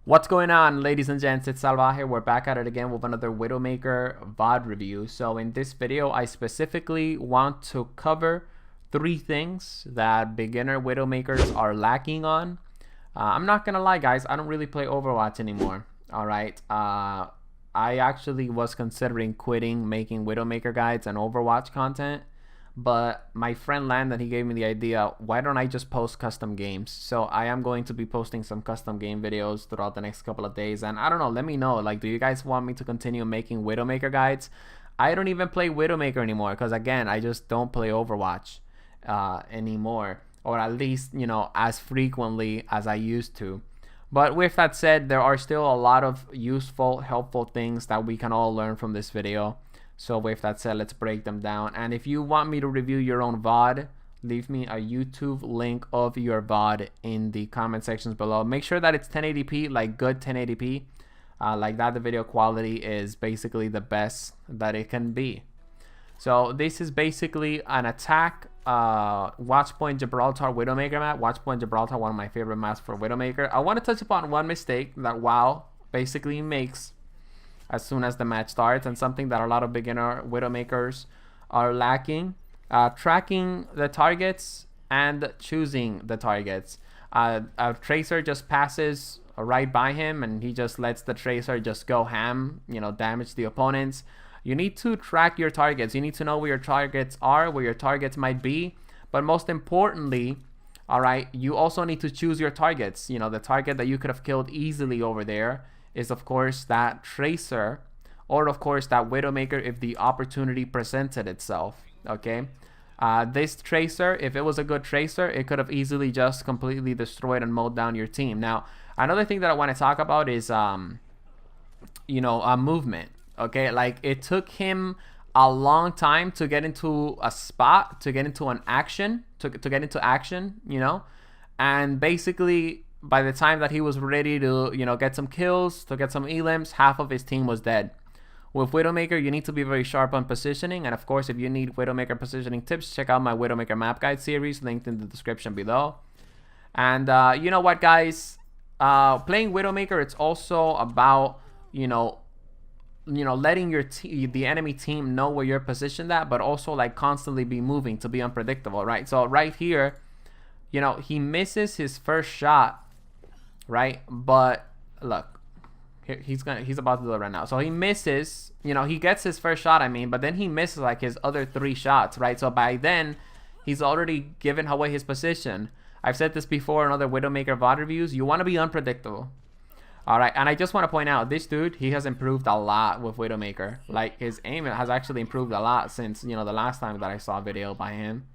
What's going on, ladies and gents? It's Salvaje. We're back at it again with another Widowmaker VOD review. So in this video, I specifically want to cover 3 things that beginner Widowmakers are lacking on. I'm not gonna lie, guys, I don't really play Overwatch anymore. Alright, I actually was considering quitting making Widowmaker guides and Overwatch content, but my friend Landon, he gave me the idea, why don't I just post custom games? So I am going to be posting some custom game videos throughout the next couple of days, and I don't know, let me know, like, do you guys want me to continue making Widowmaker guides? I don't even play Widowmaker anymore because, again, I just don't play Overwatch anymore, or at least, you know, as frequently as I used to. But with that said, there are still a lot of useful, helpful things that we can all learn from this video. So with that said, let's break them down. And if you want me to review your own VOD, leave me a YouTube link of your VOD in the comment sections below. Make sure that it's 1080p, like good 1080p. Like that, the video quality is basically the best that it can be. So this is basically an attack Watchpoint Gibraltar Widowmaker map. Watchpoint Gibraltar, one of my favorite maps for Widowmaker. I want to touch upon one mistake that WoW basically makes as soon as the match starts, and something that a lot of beginner Widowmakers are lacking: tracking the targets and choosing the targets. A tracer just passes right by him and he just lets the tracer just go ham, you know, damage the opponents. You need to track your targets. You need to know where your targets are, where your targets might be, but most importantly, all right, you also need to choose your targets. You know, the target that you could have killed easily over there is, of course, that tracer, or of course that Widowmaker if the opportunity presented itself. Okay, this tracer, if it was a good tracer, it could have easily just completely destroyed and mowed down your team. Now, another thing that I want to talk about is you know, movement. Okay, like, it took him a long time to get into a spot, to get into an action, to get into action, you know, and basically by the time that he was ready to, you know, get some kills, to get some elims, half of his team was dead. With Widowmaker, you need to be very sharp on positioning, and of course, if you need Widowmaker positioning tips, check out my Widowmaker map guide series, linked in the description below. And you know what, guys, playing Widowmaker, it's also about, you know, letting the enemy team know where you're positioned at, but also like constantly be moving to be unpredictable, right? So right here, you know, he misses his first shot, right? But look, he's about to do it right now. So he misses, you know, he gets his first shot, I mean, but then he misses like his other 3 shots, right? So by then he's already given away his position. I've said this before in other Widowmaker VOD reviews. You want to be unpredictable. All right, and I just want to point out, this dude, he has improved a lot with Widowmaker. Like, his aim has actually improved a lot since, you know, the last time that I saw a video by him.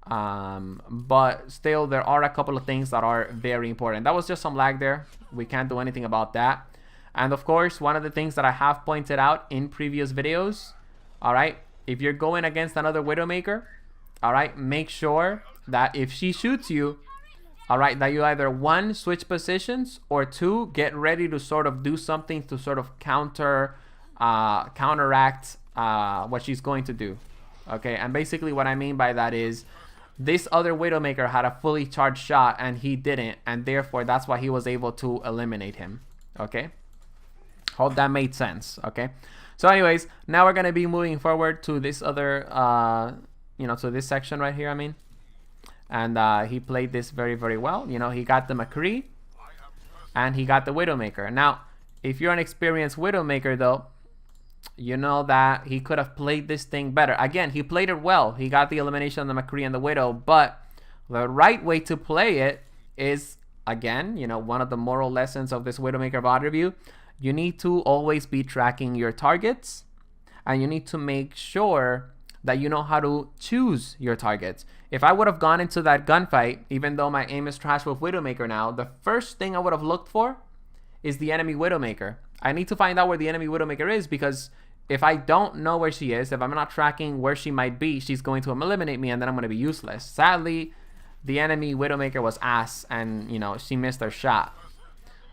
But still, there are a couple of things that are very important. That was just some lag there. We can't do anything about that. And of course, one of the things that I have pointed out in previous videos, all right, if you're going against another Widowmaker, all right, make sure that if she shoots you, all right, that you either 1, switch positions, or 2, get ready to sort of do something to sort of counteract what she's going to do. Okay, and basically what I mean by that is, this other Widowmaker had a fully charged shot and he didn't, and therefore that's why he was able to eliminate him. Okay, hope that made sense. Okay, so anyways, now we're gonna be moving forward to this other you know, to this section right here, I mean. And he played this very, very well. You know, he got the McCree and he got the Widowmaker. Now, if you're an experienced Widowmaker, though, you know that he could have played this thing better. Again, he played it well. He got the elimination on the McCree and the Widow, but the right way to play it is, again, you know, one of the moral lessons of this Widowmaker VOD review. You need to always be tracking your targets, and you need to make sure that you know how to choose your targets. If I would have gone into that gunfight, even though my aim is trash with Widowmaker now, the first thing I would have looked for is the enemy Widowmaker. I need to find out where the enemy Widowmaker is, because if I don't know where she is, if I'm not tracking where she might be, she's going to eliminate me and then I'm going to be useless. Sadly, the enemy Widowmaker was ass and, you know, she missed her shot.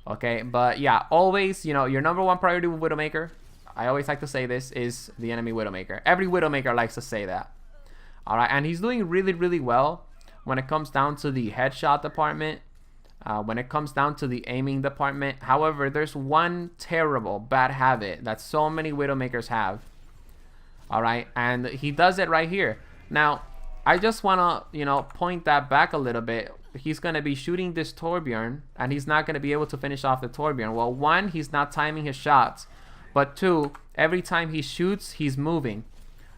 Okay, but yeah, always, you know, your #1 priority with Widowmaker, I always like to say this, is the enemy Widowmaker. Every Widowmaker likes to say that. All right, and he's doing really, really well when it comes down to the headshot department. when it comes down to the aiming department. However, there's one terrible bad habit that so many Widowmakers have. All right, and he does it right here. Now, I just want to, you know, point that back a little bit. He's going to be shooting this Torbjorn, and he's not going to be able to finish off the Torbjorn. Well, one, he's not timing his shots, but two, every time he shoots, he's moving.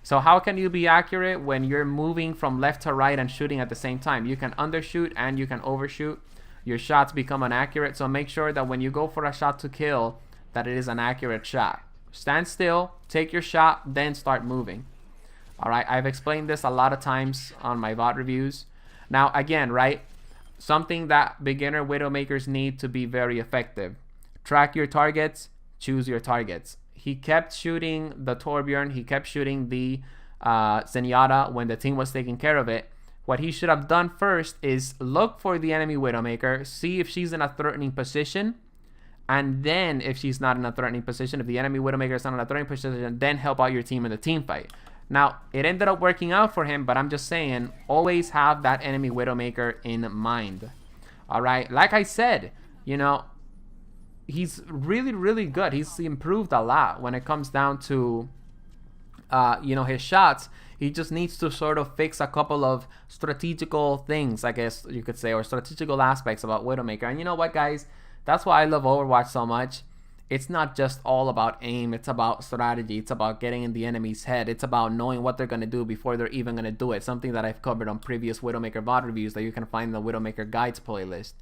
So how can you be accurate when you're moving from left to right and shooting at the same time? You can undershoot and you can overshoot. Your shots become inaccurate, so make sure that when you go for a shot to kill, that it is an accurate shot. Stand still, take your shot, then start moving. All right, I've explained this a lot of times on my VOD reviews. Now, again, right, something that beginner Widowmakers need to be very effective. Track your targets, choose your targets. He kept shooting the Torbjorn, he kept shooting the Zenyatta when the team was taking care of it. What he should have done first is look for the enemy Widowmaker, see if she's in a threatening position, and then if she's not in a threatening position, if the enemy Widowmaker is not in a threatening position, then help out your team in the team fight. Now, it ended up working out for him, but I'm just saying, always have that enemy Widowmaker in mind. All right, like I said, you know, he's really, really good. He's improved a lot when it comes down to, you know, his shots. He just needs to sort of fix a couple of strategical things, I guess you could say, or strategical aspects about Widowmaker. And you know what, guys? That's why I love Overwatch so much. It's not just all about aim. It's about strategy. It's about getting in the enemy's head. It's about knowing what they're going to do before they're even going to do it. Something that I've covered on previous Widowmaker VOD reviews that you can find in the Widowmaker Guides playlist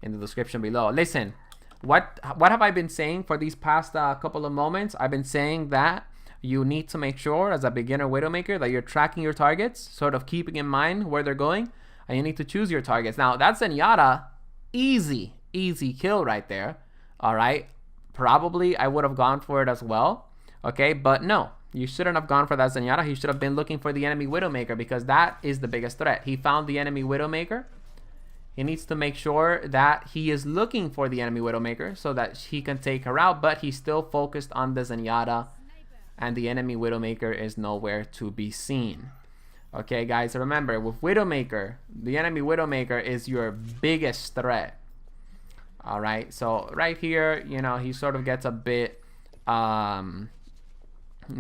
in the description below. Listen, what have I been saying for these past couple of moments? I've been saying that you need to make sure as a beginner Widowmaker that you're tracking your targets, sort of keeping in mind where they're going, and you need to choose your targets. Now, that's Zenyatta. Easy kill right there. All right. Probably I would have gone for it as well. Okay, but no, you shouldn't have gone for that Zenyatta. He should have been looking for the enemy Widowmaker because that is the biggest threat. He found the enemy Widowmaker. He needs to make sure that he is looking for the enemy Widowmaker so that he can take her out, but he's still focused on the Zenyatta, and the enemy Widowmaker is nowhere to be seen. Okay, guys, remember, with Widowmaker, the enemy Widowmaker is your biggest threat. All right, so right here, you know, he sort of gets a bit, you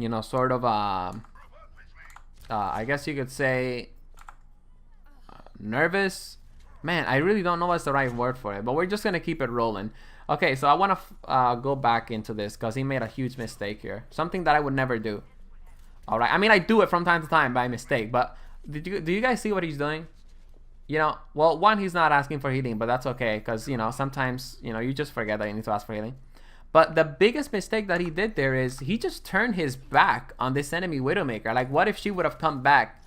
know, sort of, I guess you could say, nervous. Man, I really don't know what's the right word for it, but we're just going to keep it rolling. Okay, so I want to go back into this because he made a huge mistake here. Something that I would never do. All right, I mean, I do it from time to time by mistake, but do you guys see what he's doing? You know, well, one, he's not asking for healing, but that's okay because, you know, sometimes, you know, you just forget that you need to ask for healing. But the biggest mistake that he did there is he just turned his back on this enemy Widowmaker. Like, what if she would have come back?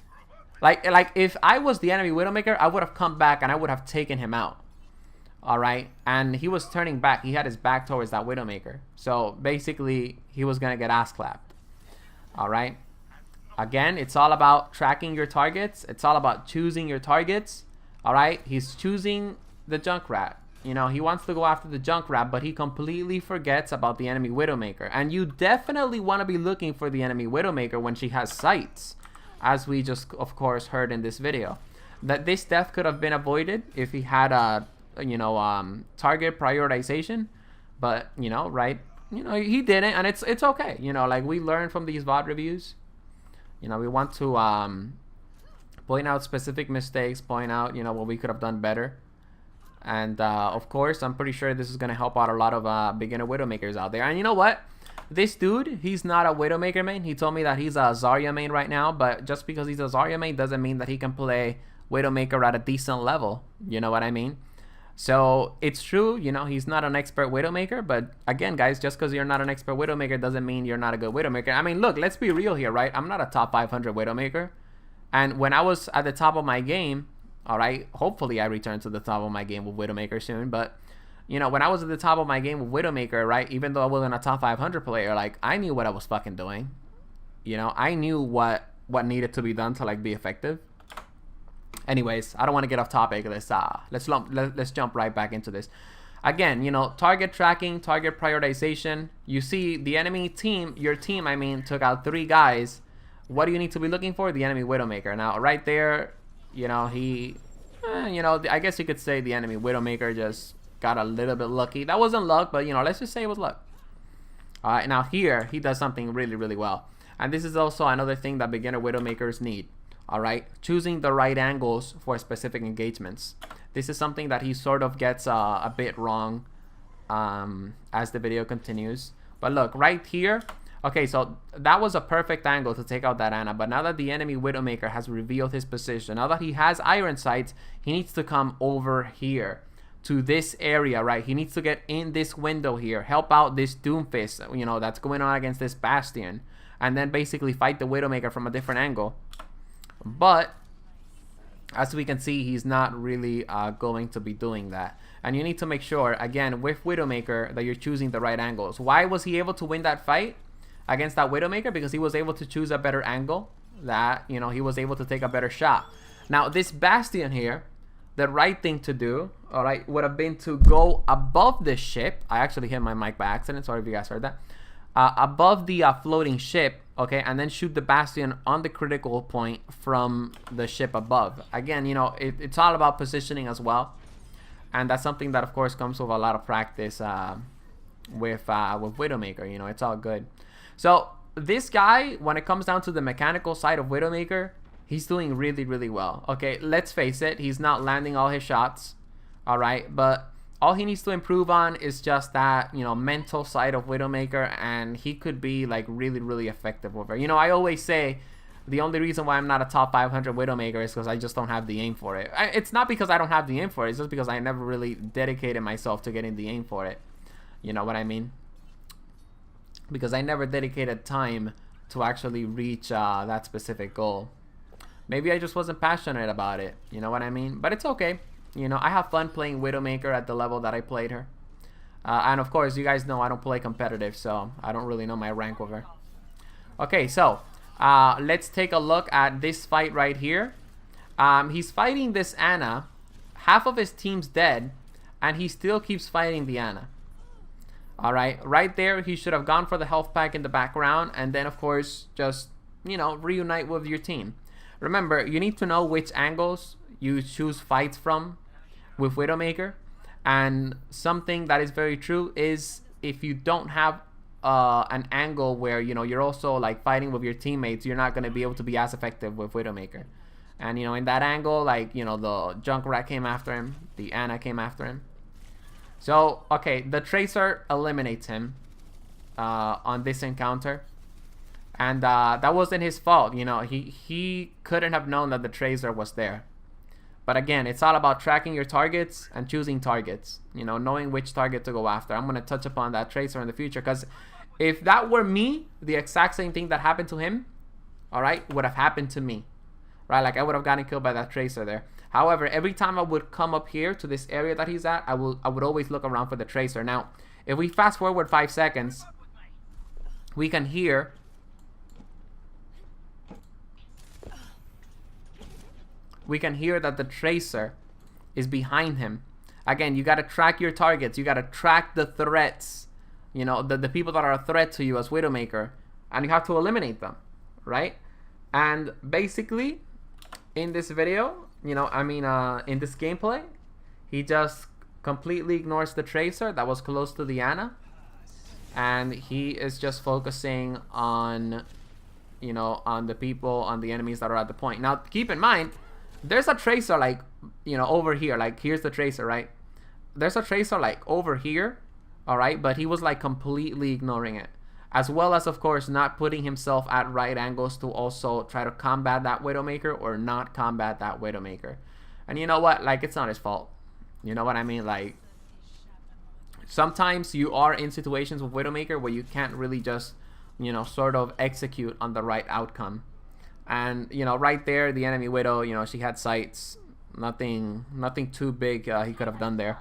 Like if I was the enemy Widowmaker, I would have come back and I would have taken him out. All right, and he was turning back. He had his back towards that Widowmaker. So basically, he was gonna get ass clapped. All right. Again, it's all about tracking your targets. It's all about choosing your targets. All right, he's choosing the Junkrat. You know, he wants to go after the Junkrat, but he completely forgets about the enemy Widowmaker. And you definitely want to be looking for the enemy Widowmaker when she has sights, as we just, of course, heard in this video. That this death could have been avoided if he had a, you know, target prioritization. But, you know, right, you know, he didn't, and it's okay. You know, like, we learn from these VOD reviews. You know, we want to point out specific mistakes, point out, you know, what we could have done better. And of course, I'm pretty sure this is going to help out a lot of beginner Widowmakers out there. And you know what? This dude, he's not a Widowmaker main. He told me that he's a Zarya main right now, but just because he's a Zarya main doesn't mean that he can play Widowmaker at a decent level. You know what I mean? So it's true, you know, he's not an expert Widowmaker, but again, guys, just because you're not an expert Widowmaker doesn't mean you're not a good Widowmaker. I mean, look, let's be real here, right? I'm not a top 500 Widowmaker. And when I was at the top of my game, all right, hopefully I return to the top of my game with Widowmaker soon, but, you know, when I was at the top of my game with Widowmaker, right, even though I wasn't a top 500 player, like, I knew what I was fucking doing. You know, I knew what needed to be done to, like, be effective. Anyways, I don't want to get off topic. Let's jump right back into this. Again, you know, target tracking, target prioritization. You see the enemy team, your team, I mean, took out 3 guys. What do you need to be looking for? The enemy Widowmaker. Now, right there, you know, he You know, I guess you could say the enemy Widowmaker just got a little bit lucky. That wasn't luck, but, you know, let's just say it was luck. All right, now here, he does something really, really well. And this is also another thing that beginner Widowmakers need. All right, choosing the right angles for specific engagements. This is something that he sort of gets a bit wrong as the video continues. But look, right here, okay, so that was a perfect angle to take out that Ana. But now that the enemy Widowmaker has revealed his position, now that he has iron sights, he needs to come over here to this area, right? He needs to get in this window here, help out this Doomfist, you know, that's going on against this Bastion, and then basically fight the Widowmaker from a different angle. But as we can see, he's not really going to be doing that. And you need to make sure, again, with Widowmaker, that you're choosing the right angles. Why was he able to win that fight against that Widowmaker? Because he was able to choose a better angle, that, you know, he was able to take a better shot. Now, this Bastion here, the right thing to do, all right, would have been to go above this ship. I actually hit my mic by accident. Sorry if you guys heard that. Above the floating ship, okay, and then shoot the Bastion on the critical point from the ship above. Again, you know, it's all about positioning as well, and that's something that, of course, comes with a lot of practice with Widowmaker. You know, it's all good. So this guy, when it comes down to the mechanical side of Widowmaker, he's doing really, really well. Okay, let's face it, he's not landing all his shots, all right, but all he needs to improve on is just that, you know, mental side of Widowmaker, and he could be like really, really effective with her. You know, I always say the only reason why I'm not a top 500 Widowmaker is because I just don't have the aim for it. It's not because I don't have the aim for it, it's just because I never really dedicated myself to getting the aim for it. You know what I mean? Because I never dedicated time to actually reach that specific goal. Maybe I just wasn't passionate about it. You know what I mean? But it's okay. You know, I have fun playing Widowmaker at the level that I played her. And of course, you guys know I don't play competitive, so I don't really know my rank with her. Okay, so let's take a look at this fight right here. He's fighting this Ana. Half of his team's dead, and he still keeps fighting the Ana. Alright, right there, he should have gone for the health pack in the background, and then, of course, just, you know, reunite with your team. Remember, you need to know which angles you choose fights from with Widowmaker, and something that is very true is if you don't have an angle where, you know, you're also like fighting with your teammates, you're not going to be able to be as effective with Widowmaker. And, you know, in that angle, like, you know, the Junkrat came after him, the Ana came after him. So, okay, the Tracer eliminates him on this encounter. And that wasn't his fault, you know, he couldn't have known that the Tracer was there. But again, it's all about tracking your targets and choosing targets, you know, knowing which target to go after. I'm going to touch upon that Tracer in the future, because if that were me, the exact same thing that happened to him, all right, would have happened to me, right? Like I would have gotten killed by that Tracer there. However, every time I would come up here to this area that he's at, I would always look around for the Tracer. Now, if we fast forward 5 seconds, we can hear that the Tracer is behind him. Again, you got to track your targets. You got to track the threats, you know, the people that are a threat to you as Widowmaker, and you have to eliminate them, right? And basically, in this video, you know, I mean, in this gameplay, he just completely ignores the Tracer that was close to the Ana, and he is just focusing on, you know, on the people, on the enemies that are at the point. Now, keep in mind, there's a Tracer, like, you know, over here. Like, here's the Tracer, right? There's a Tracer, like, over here, all right? But he was, like, completely ignoring it. As well as, of course, not putting himself at right angles to also try to combat that Widowmaker or not combat that Widowmaker. And you know what? Like, it's not his fault. You know what I mean? Like, sometimes you are in situations with Widowmaker where you can't really just, you know, sort of execute on the right outcome. And, you know, right there, the enemy Widow, you know, she had sights. Nothing too big he could have done there.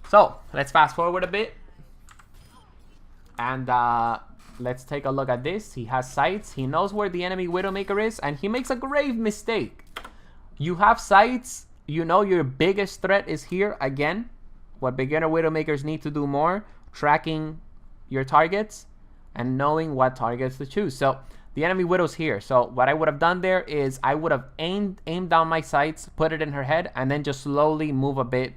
So, let's fast forward a bit. And let's take a look at this. He has sights. He knows where the enemy Widowmaker is. And he makes a grave mistake. You have sights. You know your biggest threat is here. Again, what beginner Widowmakers need to do more. Tracking your targets and knowing what targets to choose. So, The enemy Widow's here. So what I would have done there is I would have aimed down my sights, put it in her head, and then just slowly move a bit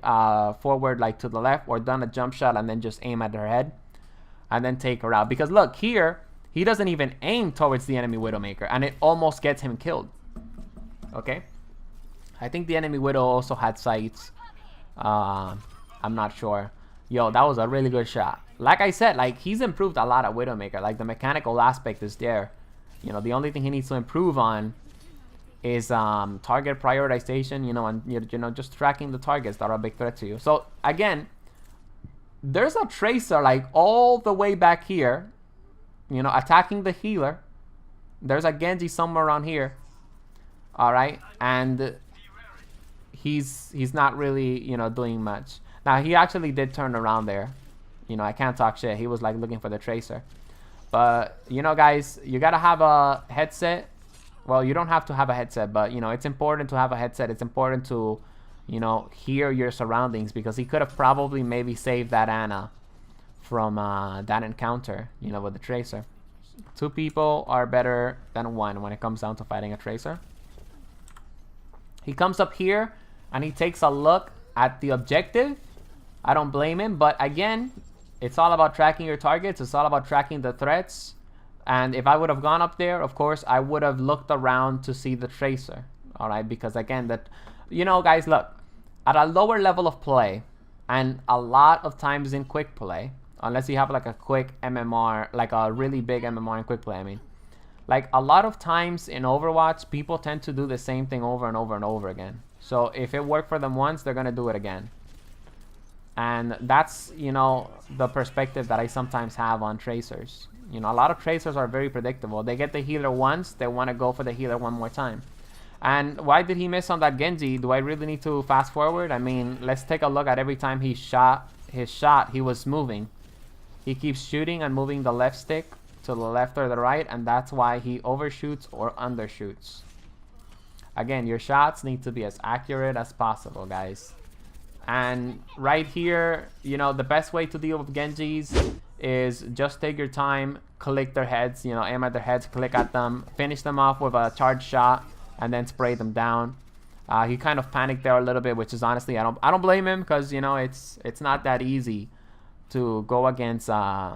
forward, like to the left, or done a jump shot and then just aim at her head and then take her out. Because look, here, he doesn't even aim towards the enemy Widowmaker, and it almost gets him killed. Okay? I think the enemy Widow also had sights. I'm not sure. Yo, that was a really good shot. Like I said, like, he's improved a lot at Widowmaker. Like, the mechanical aspect is there. You know, the only thing he needs to improve on is target prioritization, you know, and, you know, just tracking the targets that are a big threat to you. So, again, there's a Tracer, like, all the way back here, you know, attacking the healer. There's a Genji somewhere around here. All right, and he's not really, you know, doing much. Now, he actually did turn around there. You know, I can't talk shit. He was, like, looking for the Tracer. But, you know, guys, you got to have a headset. Well, you don't have to have a headset, but, you know, it's important to have a headset. It's important to, you know, hear your surroundings, because he could have probably maybe saved that Ana from that encounter, you know, with the Tracer. 2 people are better than 1 when it comes down to fighting a Tracer. He comes up here and he takes a look at the objective. I don't blame him, but again, it's all about tracking your targets. It's all about tracking the threats. And if I would have gone up there, of course, I would have looked around to see the Tracer. All right, because again, that, you know, guys, look, at a lower level of play, and a lot of times in quick play, unless you have like a quick MMR, like a really big MMR in quick play, I mean, like a lot of times in Overwatch, people tend to do the same thing over and over and over again. So if it worked for them once, they're gonna do it again. And that's, you know, the perspective that I sometimes have on Tracers. You know, a lot of Tracers are very predictable. They get the healer once, they want to go for the healer one more time. And why did he miss on that Genji? Do I really need to fast forward? I mean, let's take a look at every time he shot his shot, he was moving. He keeps shooting and moving the left stick to the left or the right, and that's why he overshoots or undershoots. Again, your shots need to be as accurate as possible, guys. And right here, you know, the best way to deal with Genjis is just take your time, click their heads, you know, aim at their heads, click at them, finish them off with a charge shot, and then spray them down. He kind of panicked there a little bit, which is honestly, I don't blame him, because, you know, it's not that easy to go against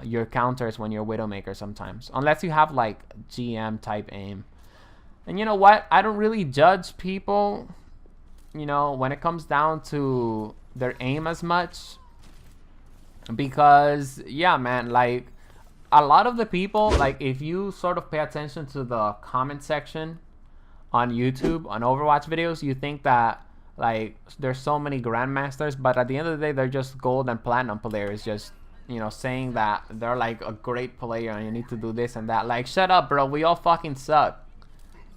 your counters when you're Widowmaker sometimes, unless you have like GM type aim. And you know what? I don't really judge people, you know, when it comes down to their aim as much, because yeah, man, like a lot of the people, like if you sort of pay attention to the comment section on YouTube on Overwatch videos, you think that like there's so many grandmasters, but at the end of the day, they're just gold and platinum players, just, you know, saying that they're like a great player and you need to do this and that. Like, shut up, bro. We all fucking suck.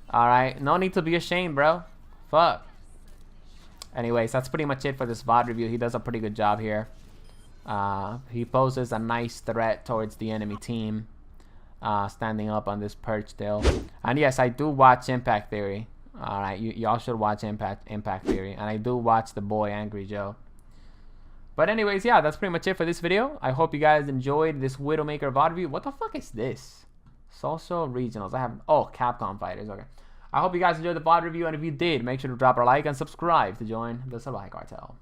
All right, no need to be ashamed, bro. Fuck. Anyways, that's pretty much it for this VOD review. He does a pretty good job here. He poses a nice threat towards the enemy team, standing up on this perch still. And yes, I do watch Impact Theory. All right, y'all should watch Impact Theory. And I do watch the boy Angry Joe. But anyways, yeah, that's pretty much it for this video. I hope you guys enjoyed this Widowmaker VOD review. What the fuck is this? Social Regionals. I have, oh, Capcom Fighters. Okay. I hope you guys enjoyed the VOD review, and if you did, make sure to drop a like and subscribe to join the Salvaje Cartel.